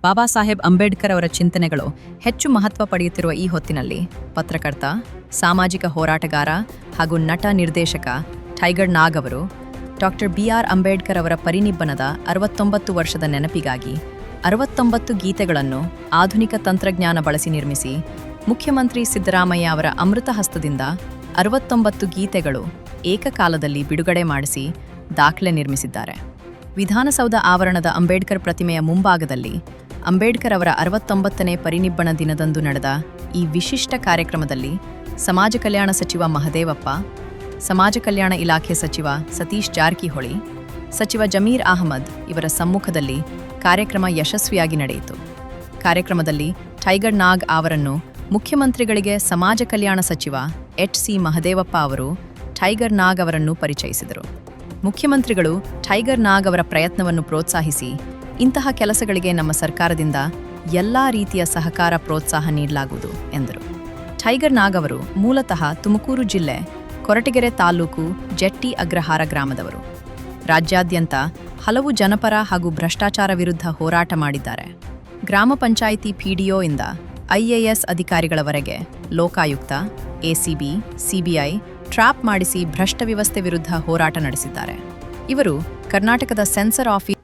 ಬಾಬಾ ಸಾಹೇಬ್ ಅಂಬೇಡ್ಕರ್ ಅವರ ಚಿಂತನೆಗಳು ಹೆಚ್ಚು ಮಹತ್ವ ಪಡೆಯುತ್ತಿರುವ ಈ ಹೊತ್ತಿನಲ್ಲಿ ಪತ್ರಕರ್ತ, ಸಾಮಾಜಿಕ ಹೋರಾಟಗಾರ ಹಾಗೂ ನಟ ನಿರ್ದೇಶಕ ಟೈಗರ್ ನಾಗ್ ಅವರು ಡಾ.ಬಿ.ಆರ್. ಅಂಬೇಡ್ಕರ್ ಅವರ ಪರಿನಿಬ್ಬನದ 69 ವರ್ಷದ ನೆನಪಿಗಾಗಿ 69 ಗೀತೆಗಳನ್ನು ಆಧುನಿಕ ತಂತ್ರಜ್ಞಾನ ಬಳಸಿ ನಿರ್ಮಿಸಿ ಮುಖ್ಯಮಂತ್ರಿ ಸಿದ್ದರಾಮಯ್ಯ ಅವರ ಅಮೃತ ಹಸ್ತದಿಂದ 69 ಗೀತೆಗಳು ಏಕಕಾಲದಲ್ಲಿ ಬಿಡುಗಡೆ ಮಾಡಿಸಿ ದಾಖಲೆ ನಿರ್ಮಿಸಿದ್ದಾರೆ. ವಿಧಾನಸೌಧ ಆವರಣದ ಅಂಬೇಡ್ಕರ್ ಪ್ರತಿಮೆಯ ಮುಂಭಾಗದಲ್ಲಿ ಅಂಬೇಡ್ಕರ್ ಅವರ 69ನೇ ಪರಿನಿಬ್ಬನ ದಿನದಂದು ನಡೆದ ಈ ವಿಶಿಷ್ಟ ಕಾರ್ಯಕ್ರಮದಲ್ಲಿ ಸಮಾಜ ಕಲ್ಯಾಣ ಸಚಿವ ಮಹದೇವಪ್ಪ, ಸಮಾಜ ಕಲ್ಯಾಣ ಇಲಾಖೆ ಸಚಿವ ಸತೀಶ್ ಜಾರಕಿಹೊಳಿ, ಸಚಿವ ಜಮೀರ್ ಅಹಮದ್ ಇವರ ಸಮ್ಮುಖದಲ್ಲಿ ಕಾರ್ಯಕ್ರಮ ಯಶಸ್ವಿಯಾಗಿ ನಡೆಯಿತು. ಕಾರ್ಯಕ್ರಮದಲ್ಲಿ ಟೈಗರ್ ನಾಗ್ ಅವರನ್ನು ಮುಖ್ಯಮಂತ್ರಿಗಳಿಗೆ ಸಮಾಜ ಕಲ್ಯಾಣ ಸಚಿವ ಎಚ್.ಸಿ. ಮಹದೇವಪ್ಪ ಅವರು ಟೈಗರ್ ನಾಗ್ ಅವರನ್ನು ಪರಿಚಯಿಸಿದರು. ಮುಖ್ಯಮಂತ್ರಿಗಳು ಟೈಗರ್ ನಾಗ್ ಅವರ ಪ್ರಯತ್ನವನ್ನು ಪ್ರೋತ್ಸಾಹಿಸಿ, ಇಂತಹ ಕೆಲಸಗಳಿಗೆ ನಮ್ಮ ಸರ್ಕಾರದಿಂದ ಎಲ್ಲಾ ರೀತಿಯ ಸಹಕಾರ ಪ್ರೋತ್ಸಾಹ ನೀಡಲಾಗುವುದು ಎಂದರು. ಟೈಗರ್ ನಾಗ್ ಅವರು ಮೂಲತಃ ತುಮಕೂರು ಜಿಲ್ಲೆ ಕೊರಟಗೆರೆ ತಾಲೂಕು ಜೆಟ್ಟಿ ಅಗ್ರಹಾರ ಗ್ರಾಮದವರು. ರಾಜ್ಯಾದ್ಯಂತ ಹಲವು ಜನಪರ ಹಾಗೂ ಭ್ರಷ್ಟಾಚಾರ ವಿರುದ್ಧ ಹೋರಾಟ ಮಾಡಿದ್ದಾರೆ. ಗ್ರಾಮ ಪಂಚಾಯಿತಿ ಪಿಡಿಒ ಇಂದ ಐಎಎಸ್ ಅಧಿಕಾರಿಗಳವರೆಗೆ ಲೋಕಾಯುಕ್ತ, ಎಸಿಬಿ, ಸಿಬಿಐ ಟ್ರ್ಯಾಪ್ ಮಾಡಿಸಿ ಭ್ರಷ್ಟ ವ್ಯವಸ್ಥೆ ವಿರುದ್ಧ ಹೋರಾಟ ನಡೆಸಿದ್ದಾರೆ. ಇವರು ಕರ್ನಾಟಕದ ಸೆನ್ಸರ್ ಆಫೀಸ್